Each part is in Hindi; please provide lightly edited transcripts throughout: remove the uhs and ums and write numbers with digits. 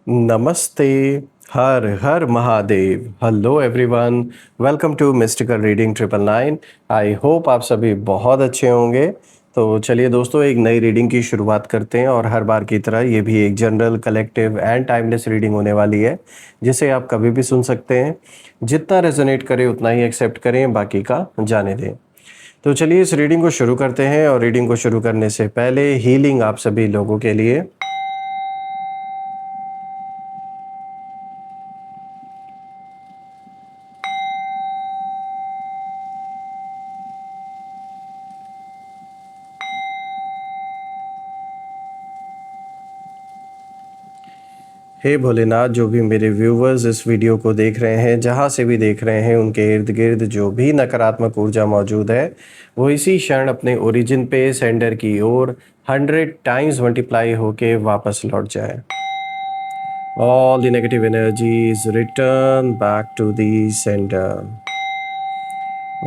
नमस्ते। हर हर Mahadev. Hello everyone, welcome to mystical reading 999। I hope आप सभी बहुत अच्छे होंगे। तो चलिए दोस्तों, एक नई रीडिंग की शुरुआत करते हैं और हर बार की तरह ये भी एक general, collective and timeless reading होने वाली है, जिसे आप कभी भी सुन सकते हैं। जितना रेजोनेट करे उतना ही एक्सेप्ट करें, बाकी का जाने दें। तो चलिए इस रीडिंग को शुरू करते हैं। और रीडिंग को शुरू करने से पहले हीलिंग आप सभी लोगों के लिए। हे भोलेनाथ, जो भी मेरे व्यूवर्स इस वीडियो को देख रहे हैं, जहाँ से भी देख रहे हैं, उनके इर्द गिर्द जो भी नकारात्मक ऊर्जा मौजूद है, वो इसी क्षण अपने ओरिजिन पे सेंडर की ओर 100 टाइम्स मल्टीप्लाई होके वापस लौट जाए। All the negative energies return back to the sender.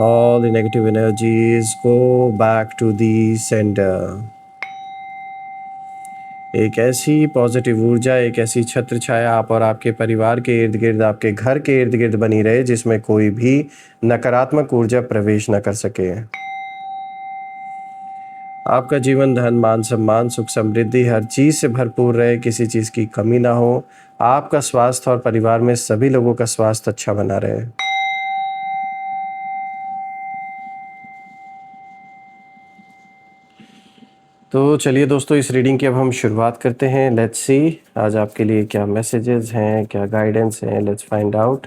All the negative energies go back to the sender. एक ऐसी पॉजिटिव ऊर्जा, एक ऐसी छत्र छाया आप और आपके परिवार के इर्द गिर्द, आपके घर के इर्द गिर्द बनी रहे, जिसमें कोई भी नकारात्मक ऊर्जा प्रवेश न कर सके। आपका जीवन धन मान सम्मान सुख समृद्धि हर चीज़ से भरपूर रहे, किसी चीज़ की कमी ना हो। आपका स्वास्थ्य और परिवार में सभी लोगों का स्वास्थ्य अच्छा बना रहे। तो चलिए दोस्तों, इस रीडिंग की अब हम शुरुआत करते हैं। लेट्स सी आज आपके लिए क्या मैसेजेस हैं, क्या गाइडेंस हैं। Let's find out.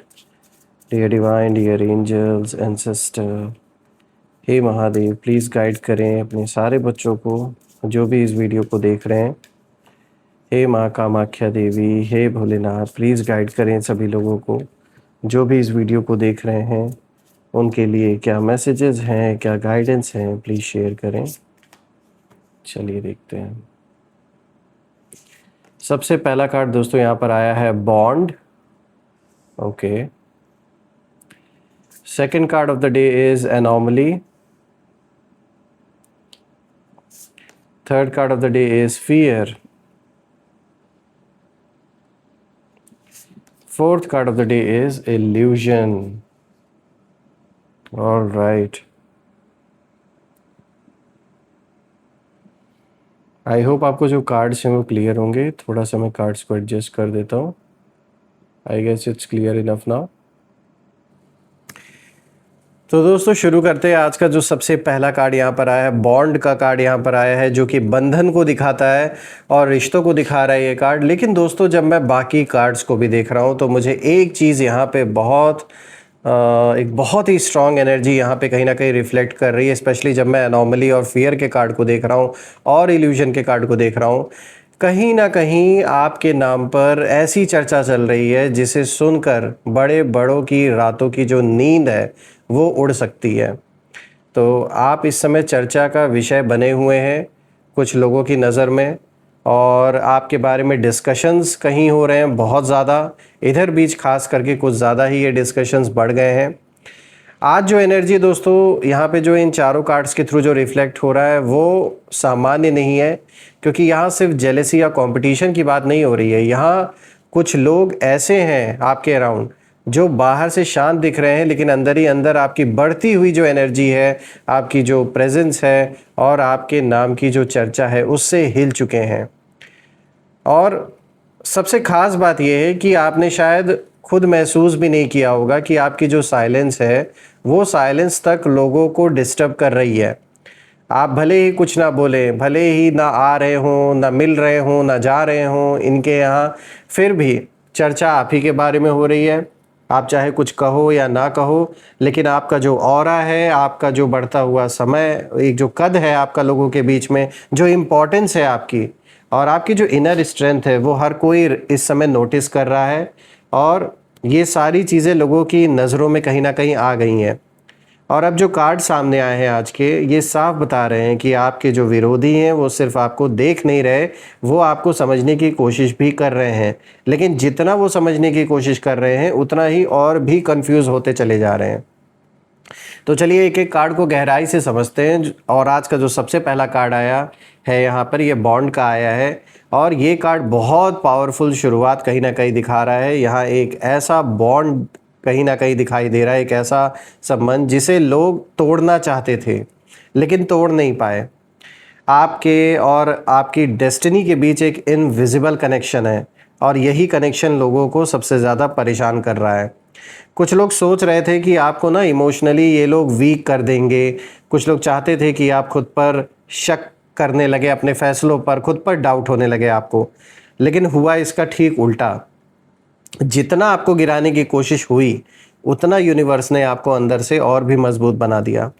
Dear divine, dear angels, ancestor, हे महादेव, प्लीज़ गाइड करें अपने सारे बच्चों को जो भी इस वीडियो को देख रहे हैं। हे माँ कामाख्या देवी, हे भोलेनाथ, प्लीज़ गाइड करें सभी लोगों को जो भी इस वीडियो को देख रहे हैं। उनके लिए क्या मैसेजेस हैं, क्या गाइडेंस हैं, प्लीज़ शेयर करें। चलिए देखते हैं। सबसे पहला कार्ड दोस्तों यहाँ पर आया है bond. Okay. Second card of the day is anomaly. Third card of the day is fear. Fourth card of the day is illusion. All right, I hope आपको जो कार्ड्स हैं वो क्लियर होंगे। थोड़ा सा मैं कार्ड्स को एडजस्ट कर देता हूँ। I guess it's clear enough now. तो दोस्तों शुरू करते हैं। आज का जो सबसे पहला कार्ड यहाँ पर आया है, बॉन्ड का कार्ड यहाँ पर आया है, जो कि बंधन को दिखाता है और रिश्तों को दिखा रहा है ये कार्ड। लेकिन दोस्तों जब मैं बाकी कार्ड्स को भी देख रहा हूँ तो मुझे एक चीज़ यहाँ पे एक बहुत ही स्ट्रॉन्ग एनर्जी यहाँ पे कहीं ना कहीं रिफ्लेक्ट कर रही है, स्पेशली जब मैं एनॉमली और फियर के कार्ड को देख रहा हूँ और इल्यूजन के कार्ड को देख रहा हूँ। कहीं ना कहीं आपके नाम पर ऐसी चर्चा चल रही है जिसे सुनकर बड़े बड़ों की रातों की जो नींद है वो उड़ सकती है। तो आप इस समय चर्चा का विषय बने हुए हैं कुछ लोगों की नज़र में, और आपके बारे में डिस्कशंस कहीं हो रहे हैं बहुत ज़्यादा। इधर बीच खास करके कुछ ज़्यादा ही ये डिस्कशंस बढ़ गए हैं। आज जो एनर्जी दोस्तों यहाँ पे जो इन चारों कार्ड्स के थ्रू जो रिफ्लेक्ट हो रहा है वो सामान्य नहीं है, क्योंकि यहाँ सिर्फ जेलेसी या कंपटीशन की बात नहीं हो रही है। यहाँ कुछ लोग ऐसे हैं आपके अराउंड जो बाहर से शांत दिख रहे हैं, लेकिन अंदर ही अंदर आपकी बढ़ती हुई जो एनर्जी है, आपकी जो प्रेजेंस है और आपके नाम की जो चर्चा है उससे हिल चुके हैं। और सबसे ख़ास बात यह है कि आपने शायद खुद महसूस भी नहीं किया होगा कि आपकी जो साइलेंस है वो साइलेंस तक लोगों को डिस्टर्ब कर रही है। आप भले ही कुछ ना बोले, भले ही ना आ रहे हों, ना मिल रहे हों, ना जा रहे हों इनके यहाँ, फिर भी चर्चा आप ही के बारे में हो रही है। आप चाहे कुछ कहो या ना कहो, लेकिन आपका जो ऑरा है, आपका जो बढ़ता हुआ समय, एक जो कद है आपका लोगों के बीच में, जो इम्पोर्टेंस है आपकी और आपकी जो इनर स्ट्रेंथ है, वो हर कोई इस समय नोटिस कर रहा है। और ये सारी चीज़ें लोगों की नज़रों में कहीं ना कहीं आ गई हैं। और अब जो कार्ड सामने आए हैं आज के, ये साफ बता रहे हैं कि आपके जो विरोधी हैं वो सिर्फ आपको देख नहीं रहे, वो आपको समझने की कोशिश भी कर रहे हैं। लेकिन जितना वो समझने की कोशिश कर रहे हैं उतना ही और भी कंफ्यूज होते चले जा रहे हैं। तो चलिए एक एक कार्ड को गहराई से समझते हैं। और आज का जो सबसे पहला कार्ड आया, है यहाँ पर, ये बॉन्ड का आया है और ये कार्ड बहुत पावरफुल शुरुआत कहीं ना कहीं दिखा रहा है। यहाँ एक ऐसा बॉन्ड कहीं ना कहीं दिखाई दे रहा है, एक ऐसा संबंध जिसे लोग तोड़ना चाहते थे लेकिन तोड़ नहीं पाए। आपके और आपकी डेस्टिनी के बीच एक इनविजिबल कनेक्शन है और यही कनेक्शन लोगों को सबसे ज़्यादा परेशान कर रहा है। कुछ लोग सोच रहे थे कि आपको ना इमोशनली ये लोग वीक कर देंगे, कुछ लोग चाहते थे कि आप खुद पर शक करने लगे, अपने फैसलों पर खुद पर डाउट होने लगे आपको, लेकिन हुआ इसका ठीक उल्टा। जितना आपको गिराने की कोशिश हुई उतना यूनिवर्स ने आपको अंदर से और भी मजबूत बना दिया।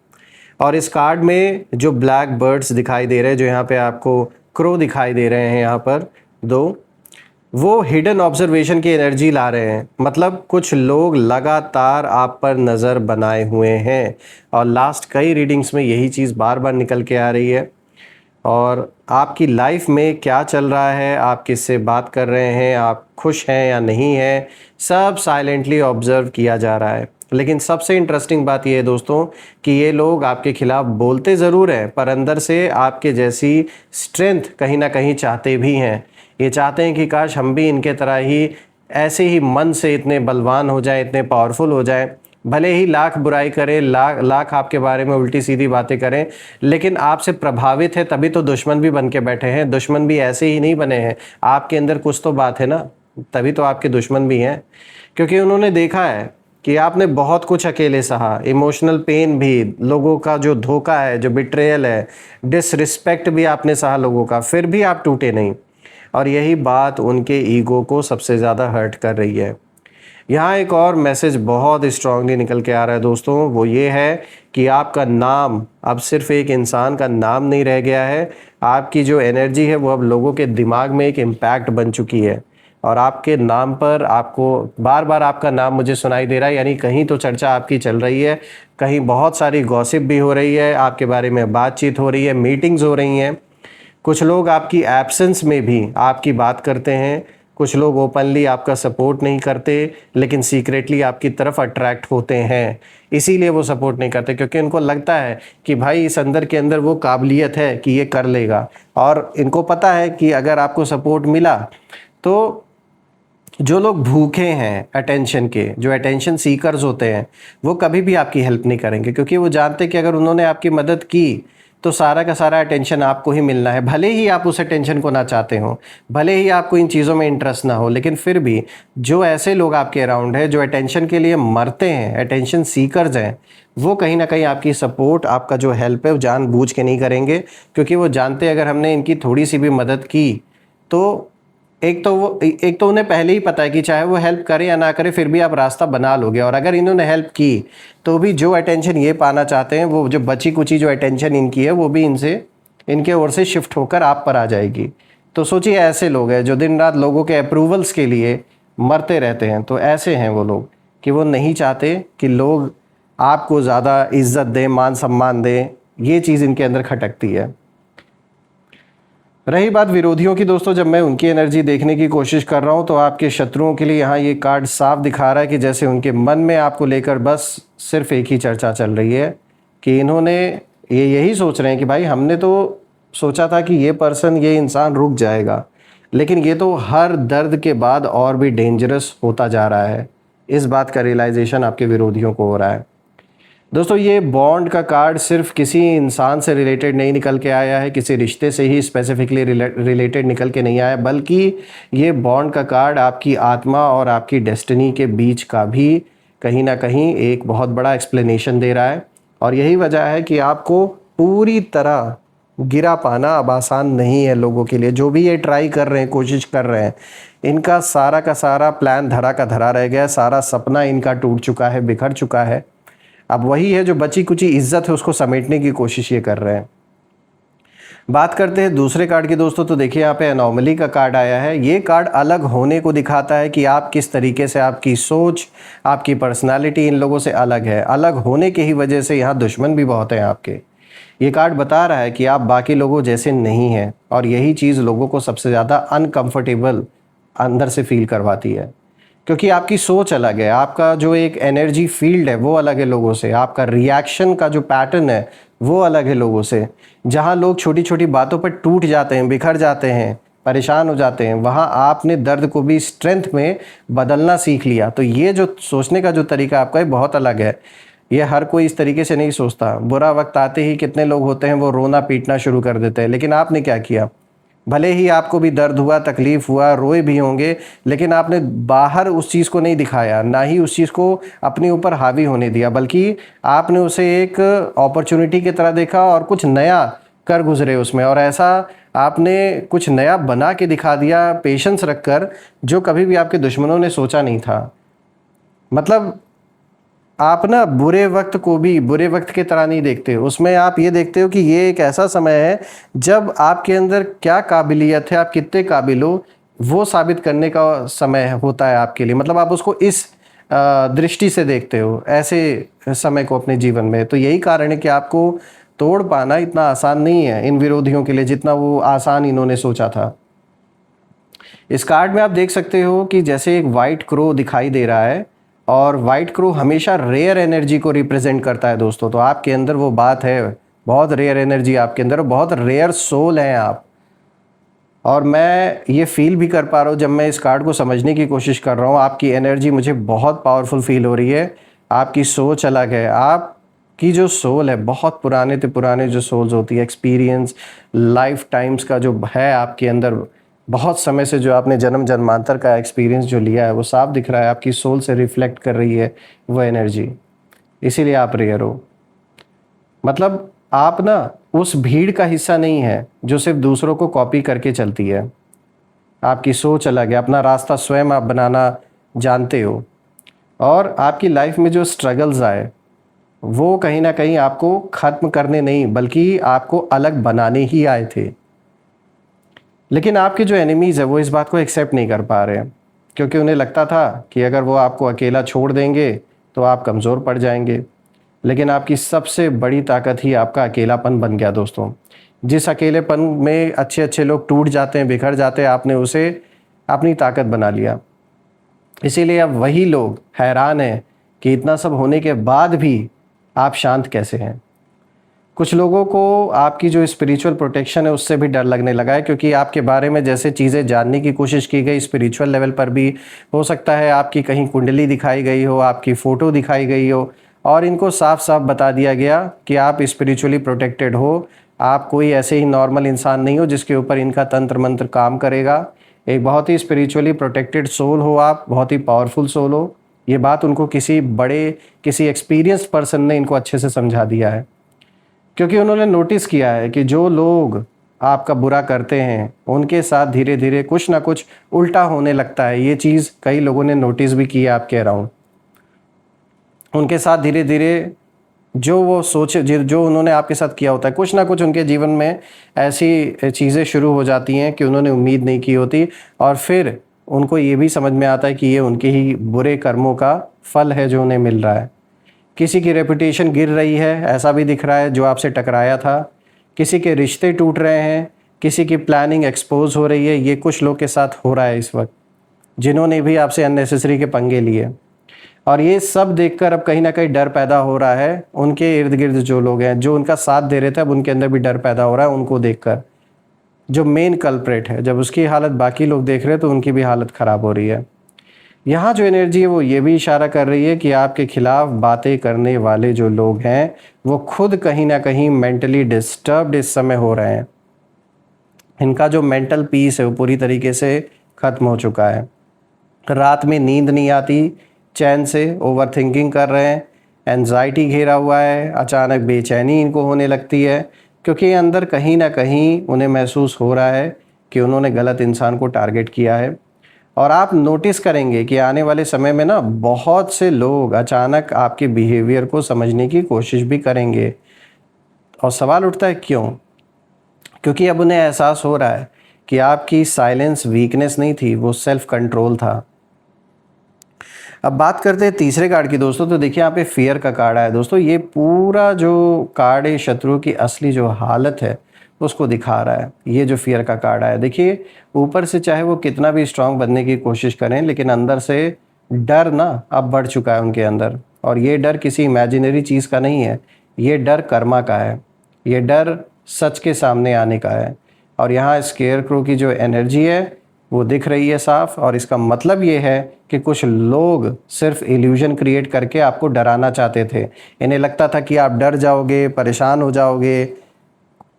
और इस कार्ड में जो ब्लैक बर्ड्स दिखाई दे रहे हैं, जो यहाँ पे आपको क्रो दिखाई दे रहे हैं यहाँ पर दो, वो हिडन ऑब्जर्वेशन की एनर्जी ला रहे हैं। मतलब कुछ लोग लगातार आप पर नज़र बनाए हुए हैं और लास्ट कई रीडिंग्स में यही चीज़ बार बार निकल के आ रही है। और आपकी लाइफ में क्या चल रहा है, आप किससे बात कर रहे हैं, आप खुश हैं या नहीं हैं, सब साइलेंटली ऑब्जर्व किया जा रहा है। लेकिन सबसे इंटरेस्टिंग बात यह है दोस्तों कि ये लोग आपके खिलाफ बोलते ज़रूर हैं पर अंदर से आपके जैसी स्ट्रेंथ कहीं ना कहीं चाहते भी हैं। ये चाहते हैं कि काश हम भी इनके तरह ही ऐसे ही मन से इतने बलवान हो जाए, इतने पावरफुल हो जाए। भले ही लाख बुराई करें, लाख आपके बारे में उल्टी सीधी बातें करें, लेकिन आपसे प्रभावित है तभी तो दुश्मन भी बन के बैठे हैं। दुश्मन भी ऐसे ही नहीं बने हैं, आपके अंदर कुछ तो बात है ना, तभी तो आपके दुश्मन भी हैं। क्योंकि उन्होंने देखा है कि आपने बहुत कुछ अकेले सहा, इमोशनल पेन भी, लोगों का जो धोखा है, जो बिट्रेयल है, डिसरिस्पेक्ट भी आपने सहा लोगों का, फिर भी आप टूटे नहीं। और यही बात उनके ईगो को सबसे ज़्यादा हर्ट कर रही है। यहाँ एक और मैसेज बहुत स्ट्रांगली निकल के आ रहा है दोस्तों, वो ये है कि आपका नाम अब सिर्फ एक इंसान का नाम नहीं रह गया है। आपकी जो एनर्जी है वो अब लोगों के दिमाग में एक इम्पैक्ट बन चुकी है और आपके नाम पर आपको बार बार आपका नाम मुझे सुनाई दे रहा है। यानी कहीं तो चर्चा आपकी चल रही है, कहीं बहुत सारी गॉसिप भी हो रही है, आपके बारे में बातचीत हो रही है, मीटिंग्स हो रही हैं। कुछ लोग आपकी एब्सेंस में भी आपकी बात करते हैं, कुछ लोग ओपनली आपका सपोर्ट नहीं करते लेकिन सीक्रेटली आपकी तरफ अट्रैक्ट होते हैं। इसीलिए वो सपोर्ट नहीं करते क्योंकि उनको लगता है कि भाई इस अंदर के अंदर वो काबिलियत है कि ये कर लेगा। और इनको पता है कि अगर आपको सपोर्ट मिला तो जो लोग भूखे हैं अटेंशन के, जो अटेंशन सीकर्स होते हैं, वो कभी भी आपकी हेल्प नहीं करेंगे क्योंकि वो जानते हैं कि अगर उन्होंने आपकी मदद की तो सारा का सारा अटेंशन आपको ही मिलना है। भले ही आप उस अटेंशन को ना चाहते हो, भले ही आपको इन चीज़ों में इंटरेस्ट ना हो, लेकिन फिर भी जो ऐसे लोग आपके अराउंड है जो अटेंशन के लिए मरते हैं, अटेंशन सीकर्स हैं, वो कहीं ना कहीं आपकी सपोर्ट, आपका जो हेल्प है वो जानबूझ के नहीं करेंगे क्योंकि वो जानते हैं अगर हमने इनकी थोड़ी सी भी मदद की तो एक तो उन्हें पहले ही पता है कि चाहे वो हेल्प करे या ना करे फिर भी आप रास्ता बना लोगे। और अगर इन्होंने हेल्प की तो भी जो अटेंशन ये पाना चाहते हैं, वो जो बची कुची जो अटेंशन इनकी है वो भी इनके ओर से शिफ्ट होकर आप पर आ जाएगी। तो सोचिए ऐसे लोग हैं जो दिन रात लोगों के अप्रूवल्स के लिए मरते रहते हैं। तो ऐसे हैं वो लोग कि वो नहीं चाहते कि लोग आपको ज़्यादा इज्जत दें, मान सम्मान दें। ये चीज़ इनके अंदर खटकती है। रही बात विरोधियों की दोस्तों, जब मैं उनकी एनर्जी देखने की कोशिश कर रहा हूँ तो आपके शत्रुओं के लिए यहाँ ये कार्ड साफ दिखा रहा है कि जैसे उनके मन में आपको लेकर बस सिर्फ एक ही चर्चा चल रही है कि इन्होंने यही सोच रहे हैं कि भाई हमने तो सोचा था कि ये पर्सन, ये इंसान रुक जाएगा, लेकिन ये तो हर दर्द के बाद और भी डेंजरस होता जा रहा है। इस बात का रियलाइजेशन आपके विरोधियों को हो रहा है। दोस्तों ये बॉन्ड का कार्ड सिर्फ किसी इंसान से रिलेटेड नहीं निकल के आया है, किसी रिश्ते से ही स्पेसिफिकली रिलेटेड निकल के नहीं आया, बल्कि ये बॉन्ड का कार्ड आपकी आत्मा और आपकी डेस्टिनी के बीच का भी कहीं ना कहीं एक बहुत बड़ा एक्सप्लेनेशन दे रहा है। और यही वजह है कि आपको पूरी तरह गिरा पाना अब आसान नहीं है लोगों के लिए। जो भी ये ट्राई कर रहे हैं, कोशिश कर रहे हैं, इनका सारा का सारा प्लान धरा का धरा रह गया, सारा सपना इनका टूट चुका है, बिखर चुका है। अब वही है जो बची कुची इज्जत है उसको समेटने की कोशिश ये कर रहे हैं। बात करते हैं दूसरे कार्ड की दोस्तों, तो देखिए यहाँ पे एनोमली का कार्ड आया है। ये कार्ड अलग होने को दिखाता है कि आप किस तरीके से, आपकी सोच, आपकी पर्सनालिटी इन लोगों से अलग है। अलग होने की ही वजह से यहाँ दुश्मन भी बहुत हैं आपके। ये कार्ड बता रहा है कि आप बाकी लोगों जैसे नहीं हैं और यही चीज़ लोगों को सबसे ज़्यादा अनकंफर्टेबल अंदर से फील करवाती है। क्योंकि आपकी सोच अलग है, आपका जो एक एनर्जी फील्ड है वो अलग है लोगों से, आपका रिएक्शन का जो पैटर्न है वो अलग है लोगों से। जहाँ लोग छोटी छोटी बातों पर टूट जाते हैं, बिखर जाते हैं, परेशान हो जाते हैं, वहाँ आपने दर्द को भी स्ट्रेंथ में बदलना सीख लिया। तो ये जो सोचने का जो तरीका आपका है बहुत अलग है। ये हर कोई इस तरीके से नहीं सोचता। बुरा वक्त आते ही कितने लोग होते हैं वो रोना पीटना शुरू कर देते हैं, लेकिन आपने क्या किया? भले ही आपको भी दर्द हुआ, तकलीफ हुआ, रोए भी होंगे, लेकिन आपने बाहर उस चीज़ को नहीं दिखाया, ना ही उस चीज़ को अपने ऊपर हावी होने दिया, बल्कि आपने उसे एक अपॉर्चुनिटी की तरह देखा और कुछ नया कर गुजरे उसमें। और ऐसा आपने कुछ नया बना के दिखा दिया पेशेंस रखकर, जो कभी भी आपके दुश्मनों ने सोचा नहीं था। मतलब आप ना बुरे वक्त को भी बुरे वक्त की तरह नहीं देखते, उसमें आप ये देखते हो कि ये एक ऐसा समय है जब आपके अंदर क्या काबिलियत है, आप कितने काबिल हो, वो साबित करने का समय होता है आपके लिए। मतलब आप उसको इस दृष्टि से देखते हो, ऐसे समय को अपने जीवन में। तो यही कारण है कि आपको तोड़ पाना इतना आसान नहीं है इन विरोधियों के लिए, जितना वो आसान इन्होंने सोचा था। इस कार्ड में आप देख सकते हो कि जैसे एक वाइट क्रो दिखाई दे रहा है, और वाइट क्रो हमेशा रेयर एनर्जी को रिप्रेजेंट करता है दोस्तों। तो आपके अंदर वो बात है, बहुत रेयर एनर्जी आपके अंदर, बहुत रेयर सोल हैं आप। और मैं ये फील भी कर पा रहा हूँ जब मैं इस कार्ड को समझने की कोशिश कर रहा हूँ, आपकी एनर्जी मुझे बहुत पावरफुल फील हो रही है। आपकी सोच अलग है, आपकी जो सोल है, बहुत पुराने से पुराने जो सोल्स होती है, एक्सपीरियंस लाइफ टाइम्स का जो है आपके अंदर, बहुत समय से जो आपने जन्म जन्मांतर का एक्सपीरियंस जो लिया है, वो साफ दिख रहा है, आपकी सोल से रिफ्लेक्ट कर रही है वो एनर्जी। इसीलिए आप रेयर हो। मतलब आप ना उस भीड़ का हिस्सा नहीं है जो सिर्फ दूसरों को कॉपी करके चलती है। आपकी सोच अलग है, अपना रास्ता स्वयं आप बनाना जानते हो। और आपकी लाइफ में जो स्ट्रगल्स आए वो कहीं ना कहीं आपको ख़त्म करने नहीं, बल्कि आपको अलग बनाने ही आए थे। लेकिन आपके जो एनिमीज़ है वो इस बात को एक्सेप्ट नहीं कर पा रहे हैं, क्योंकि उन्हें लगता था कि अगर वो आपको अकेला छोड़ देंगे तो आप कमज़ोर पड़ जाएंगे। लेकिन आपकी सबसे बड़ी ताकत ही आपका अकेलापन बन गया दोस्तों। जिस अकेलेपन में अच्छे अच्छे लोग टूट जाते हैं, बिखर जाते हैं, आपने उसे अपनी ताकत बना लिया। इसीलिए अब वही लोग हैरान हैं कि इतना सब होने के बाद भी आप शांत कैसे हैं। कुछ लोगों को आपकी जो स्पिरिचुअल प्रोटेक्शन है उससे भी डर लगने लगा है, क्योंकि आपके बारे में जैसे चीज़ें जानने की कोशिश की गई स्पिरिचुअल लेवल पर भी, हो सकता है आपकी कहीं कुंडली दिखाई गई हो, आपकी फ़ोटो दिखाई गई हो, और इनको साफ साफ बता दिया गया कि आप स्पिरिचुअली प्रोटेक्टेड हो। आप कोई ऐसे ही नॉर्मल इंसान नहीं हो जिसके ऊपर इनका तंत्र मंत्र काम करेगा। एक बहुत ही स्पिरिचुअली प्रोटेक्टेड सोल हो आप, बहुत ही पावरफुल सोल हो। ये बात उनको किसी एक्सपीरियंस्ड पर्सन ने इनको अच्छे से समझा दिया है, क्योंकि उन्होंने नोटिस किया है कि जो लोग आपका बुरा करते हैं उनके साथ धीरे धीरे कुछ ना कुछ उल्टा होने लगता है। ये चीज़ कई लोगों ने नोटिस भी की है आपके अराउंड। उनके साथ धीरे धीरे जो वो सोचे, जो उन्होंने आपके साथ किया होता है, कुछ ना कुछ उनके जीवन में ऐसी चीज़ें शुरू हो जाती हैं कि उन्होंने उम्मीद नहीं की होती, और फिर उनको ये भी समझ में आता है कि ये उनके ही बुरे कर्मों का फल है जो उन्हें मिल रहा है। किसी की रेपुटेशन गिर रही है, ऐसा भी दिख रहा है, जो आपसे टकराया था। किसी के रिश्ते टूट रहे हैं, किसी की प्लानिंग एक्सपोज हो रही है। ये कुछ लोग के साथ हो रहा है इस वक्त, जिन्होंने भी आपसे अननेसेसरी के पंगे लिए। और ये सब देखकर अब कहीं ना कहीं डर पैदा हो रहा है उनके इर्द गिर्द जो लोग हैं, जो उनका साथ दे रहे थे, अब उनके अंदर भी डर पैदा हो रहा है उनको देखकर। जो मेन कल्प्रेट है, जब उसकी हालत बाकी लोग देख रहे हैं तो उनकी भी हालत ख़राब हो रही है। यहाँ जो एनर्जी है वो ये भी इशारा कर रही है कि आपके खिलाफ बातें करने वाले जो लोग हैं वो खुद कहीं ना कहीं मेंटली डिस्टर्ब्ड इस समय हो रहे हैं। इनका जो मेंटल पीस है वो पूरी तरीके से ख़त्म हो चुका है। रात में नींद नहीं आती चैन से, ओवर थिंकिंग कर रहे हैं, एंजाइटी घेरा हुआ है, अचानक बेचैनी इनको होने लगती है, क्योंकि अंदर कहीं ना कहीं उन्हें महसूस हो रहा है कि उन्होंने गलत इंसान को टारगेट किया है। और आप नोटिस करेंगे कि आने वाले समय में ना बहुत से लोग अचानक आपके बिहेवियर को समझने की कोशिश भी करेंगे। और सवाल उठता है क्यों? क्योंकि अब उन्हें एहसास हो रहा है कि आपकी साइलेंस वीकनेस नहीं थी, वो सेल्फ कंट्रोल था। अब बात करते हैं तीसरे कार्ड की दोस्तों। तो देखिए यहाँ पे फियर का कार्ड आया दोस्तों। ये पूरा जो कार्ड है शत्रु की असली जो हालत है उसको दिखा रहा है। ये जो फियर का कार्ड आया, देखिए ऊपर से चाहे वो कितना भी स्ट्रांग बनने की कोशिश करें, लेकिन अंदर से डर ना अब बढ़ चुका है उनके अंदर, और ये डर किसी इमेजिनरी चीज़ का नहीं है, ये डर कर्मा का है, ये डर सच के सामने आने का है। और यहाँ स्केयर क्रो की जो एनर्जी है वो दिख रही है साफ, और इसका मतलब ये है कि कुछ लोग सिर्फ इल्यूजन क्रिएट करके आपको डराना चाहते थे। इन्हें लगता था कि आप डर जाओगे, परेशान हो जाओगे,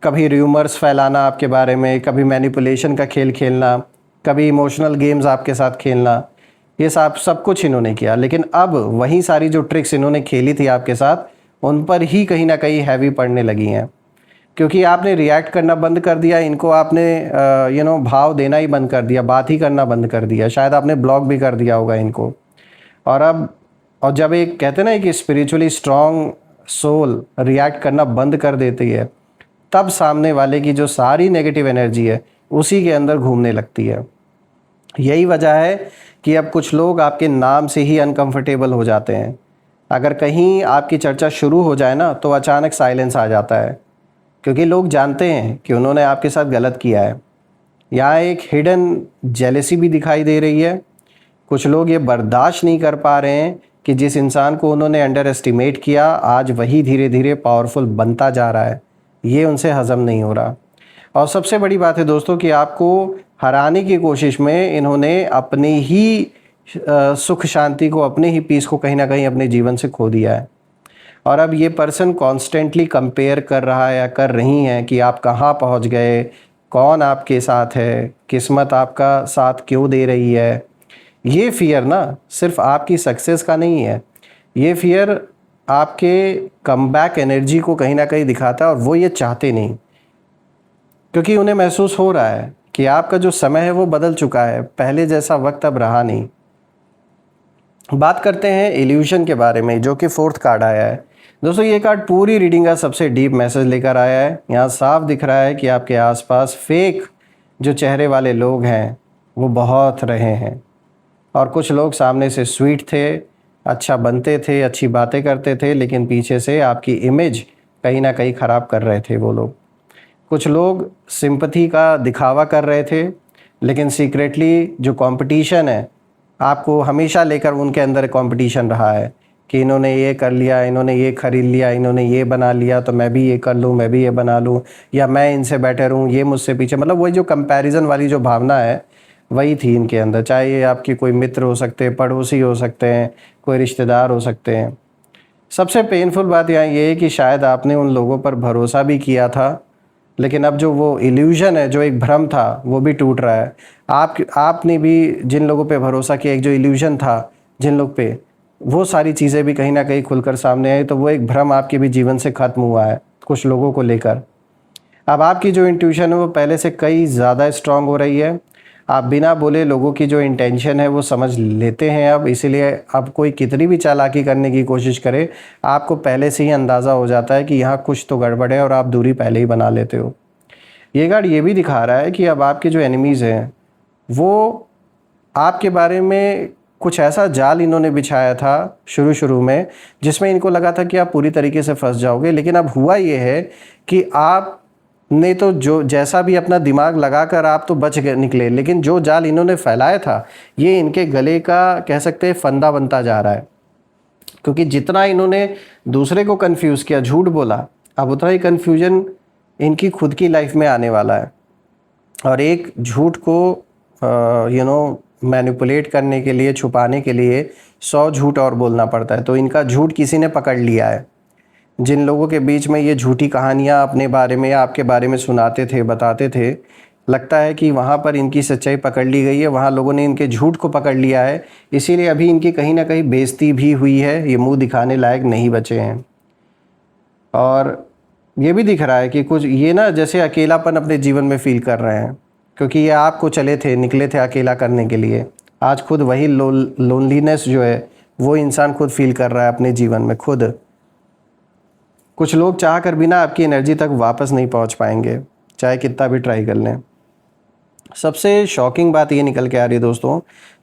कभी र्यूमर्स फैलाना आपके बारे में, कभी मैनिपुलेशन का खेल खेलना, कभी इमोशनल गेम्स आपके साथ खेलना, ये सब कुछ इन्होंने किया। लेकिन अब वही सारी जो ट्रिक्स इन्होंने खेली थी आपके साथ, उन पर ही कहीं ना कहीं हैवी पड़ने लगी हैं, क्योंकि आपने रिएक्ट करना बंद कर दिया इनको, आपने भाव देना ही बंद कर दिया, बात ही करना बंद कर दिया, शायद आपने ब्लॉक भी कर दिया होगा इनको। और जब एक कहते हैं ना कि स्पिरिचुअली स्ट्रांग सोल रिएक्ट करना बंद कर देती है, तब सामने वाले की जो सारी नेगेटिव एनर्जी है उसी के अंदर घूमने लगती है। यही वजह है कि अब कुछ लोग आपके नाम से ही अनकंफर्टेबल हो जाते हैं। अगर कहीं आपकी चर्चा शुरू हो जाए ना तो अचानक साइलेंस आ जाता है, क्योंकि लोग जानते हैं कि उन्होंने आपके साथ गलत किया है। यहाँ एक हिडन जेलेसी भी दिखाई दे रही है। कुछ लोग ये बर्दाश्त नहीं कर पा रहे हैं कि जिस इंसान को उन्होंने अंडर एस्टिमेट किया, आज वही धीरे धीरे पावरफुल बनता जा रहा है। ये उनसे हज़म नहीं हो रहा। और सबसे बड़ी बात है दोस्तों कि आपको हराने की कोशिश में इन्होंने अपने ही सुख शांति को, अपने ही पीस को कहीं ना कहीं अपने जीवन से खो दिया है। और अब ये पर्सन कॉन्स्टेंटली कंपेयर कर रहा है या कर रही हैं कि आप कहाँ पहुँच गए, कौन आपके साथ है, किस्मत आपका साथ क्यों दे रही है। ये फियर ना सिर्फ आपकी सक्सेस का नहीं है, ये फियर आपके कमबैक एनर्जी को कहीं ना कहीं दिखाता है, और वो ये चाहते नहीं, क्योंकि उन्हें महसूस हो रहा है कि आपका जो समय है वो बदल चुका है, पहले जैसा वक्त अब रहा नहीं। बात करते हैं इल्यूशन के बारे में, जो कि 4th कार्ड आया है। दोस्तों ये कार्ड पूरी रीडिंग का सबसे डीप मैसेज लेकर आया है। यहाँ साफ दिख रहा है कि आपके आसपास फेक जो चेहरे वाले लोग हैं वो बहुत रहे हैं, और कुछ लोग सामने से स्वीट थे, अच्छा बनते थे, अच्छी बातें करते थे, लेकिन पीछे से आपकी इमेज कहीं ना कहीं ख़राब कर रहे थे वो लोग। कुछ लोग सिंपैथी का दिखावा कर रहे थे, लेकिन सीक्रेटली जो कंपटीशन है आपको हमेशा लेकर, उनके अंदर कंपटीशन रहा है कि इन्होंने ये कर लिया, इन्होंने ये खरीद लिया, इन्होंने ये बना लिया, तो मैं भी ये कर लूँ, मैं भी ये बना लूँ, या मैं इनसे बेटर हूँ, ये मुझसे पीछे। मतलब वही जो कंपैरिजन वाली जो भावना है वही थी इनके अंदर। चाहे ये आपके कोई मित्र हो सकते हैं, पड़ोसी हो सकते हैं, कोई रिश्तेदार हो सकते हैं। सबसे पेनफुल बात यहाँ ये है कि शायद आपने उन लोगों पर भरोसा भी किया था, लेकिन अब जो वो इल्यूजन है, जो एक भ्रम था, वो भी टूट रहा है। आपने भी जिन लोगों पे भरोसा किया, एक जो इल्यूजन था जिन लोग पे, वो सारी चीज़ें भी कहीं ना कहीं खुलकर सामने आई, तो वो एक भ्रम आपके भी जीवन से ख़त्म हुआ है कुछ लोगों को लेकर। अब आपकी जो इंट्यूशन है वो पहले से कई ज़्यादा स्ट्रांग हो रही है। आप बिना बोले लोगों की जो इंटेंशन है वो समझ लेते हैं अब, इसीलिए अब कोई कितनी भी चालाकी करने की कोशिश करे, आपको पहले से ही अंदाज़ा हो जाता है कि यहाँ कुछ तो गड़बड़ है, और आप दूरी पहले ही बना लेते हो। ये कार्ड ये भी दिखा रहा है कि अब आपके जो एनिमीज़ हैं वो आपके बारे में कुछ ऐसा जाल इन्होंने बिछाया था शुरू में, जिसमें इनको लगा था कि आप पूरी तरीके से फंस जाओगे। लेकिन अब हुआ ये है कि आपने तो जो जैसा भी अपना दिमाग लगाकर आप तो बच गए निकले, लेकिन जो जाल इन्होंने फैलाया था ये इनके गले का कह सकते हैं फंदा बनता जा रहा है। क्योंकि जितना इन्होंने दूसरे को कंफ्यूज किया, झूठ बोला, अब उतना ही कंफ्यूजन इनकी खुद की लाइफ में आने वाला है। और एक झूठ को मैनिपुलेट करने के लिए, छुपाने के लिए 100 झूठ और बोलना पड़ता है। तो इनका झूठ किसी ने पकड़ लिया है। जिन लोगों के बीच में ये झूठी कहानियाँ अपने बारे में या आपके बारे में सुनाते थे, बताते थे, लगता है कि वहाँ पर इनकी सच्चाई पकड़ ली गई है, वहाँ लोगों ने इनके झूठ को पकड़ लिया है। इसीलिए अभी इनकी कहीं ना कहीं बेइज्जती भी हुई है, ये मुंह दिखाने लायक नहीं बचे हैं। और ये भी दिख रहा है कि कुछ ये ना जैसे अकेलापन अपने जीवन में फील कर रहे हैं, क्योंकि ये आपको निकले थे अकेला करने के लिए। आज खुद वही लोनलीनेस जो है वो इंसान खुद फील कर रहा है अपने जीवन में खुद। कुछ लोग चाह कर बिना आपकी एनर्जी तक वापस नहीं पहुंच पाएंगे, चाहे कितना भी ट्राई कर लें। सबसे शॉकिंग बात ये निकल के आ रही है दोस्तों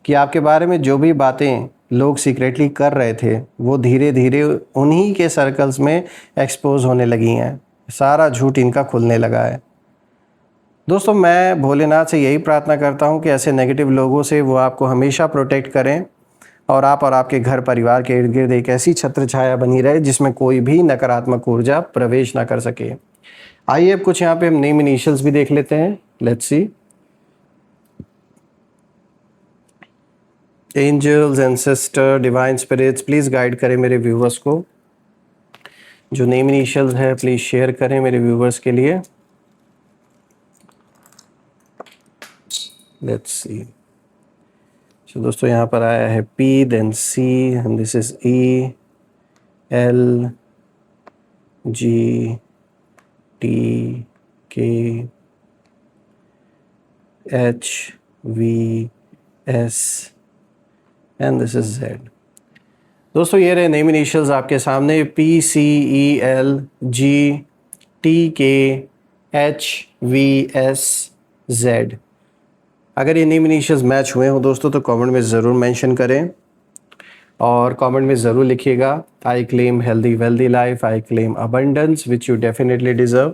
कि आपके बारे में जो भी बातें लोग सीक्रेटली कर रहे थे वो धीरे धीरे उन्हीं के सर्कल्स में एक्सपोज होने लगी हैं। सारा झूठ इनका खुलने लगा है। दोस्तों मैं भोलेनाथ से यही प्रार्थना करता हूँ कि ऐसे नेगेटिव लोगों से वो आपको हमेशा प्रोटेक्ट करें, और आप और आपके घर परिवार के इर्द गिर्द एक ऐसी छत्र छाया बनी रहे जिसमें कोई भी नकारात्मक ऊर्जा प्रवेश ना कर सके। आइए अब कुछ यहाँ पे हम नेम इनिशियल्स भी देख लेते हैं। Let's see. Angels, ancestor, divine spirits, please guide करें मेरे व्यूवर्स को। जो नेम इनिशियल्स है प्लीज़ शेयर करें मेरे व्यूवर्स के लिए। Let's see. तो दोस्तों यहाँ पर आया है P, then C, and this is E, L, G, T, K, H, V, S, and this is Z। दोस्तों ये रहे नेम इनिशियल्स आपके सामने, P, C, E, L, G, T, K, H, V, S, Z। अगर ये नेम इनिशियल्स मैच हुए हो दोस्तों तो कमेंट में ज़रूर मेंशन करें और कमेंट में ज़रूर लिखिएगा, I claim healthy wealthy life, I claim abundance which you definitely deserve.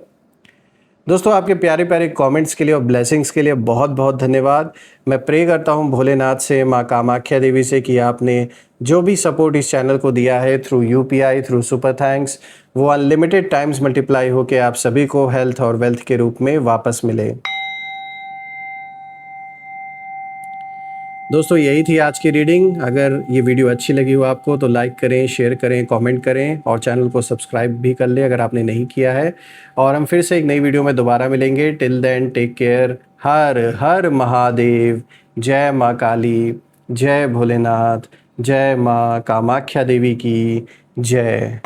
दोस्तों आपके प्यारे प्यारे कमेंट्स के लिए और ब्लेसिंग्स के लिए बहुत बहुत धन्यवाद। मैं प्रे करता हूँ भोलेनाथ से, माँ कामाख्या देवी से कि आपने जो भी सपोर्ट इस चैनल को दिया है through UPI, through super thanks, वो अनलिमिटेड टाइम्स मल्टीप्लाई होकर आप सभी को हेल्थ और वेल्थ के रूप में वापस मिले। दोस्तों यही थी आज की रीडिंग। अगर ये वीडियो अच्छी लगी हो आपको तो लाइक करें, शेयर करें, कमेंट करें और चैनल को सब्सक्राइब भी कर लें अगर आपने नहीं किया है। और हम फिर से एक नई वीडियो में दोबारा मिलेंगे। Till then take care. हर हर महादेव। जय माँ काली, जय भोलेनाथ, जय माँ कामाख्या देवी की जय।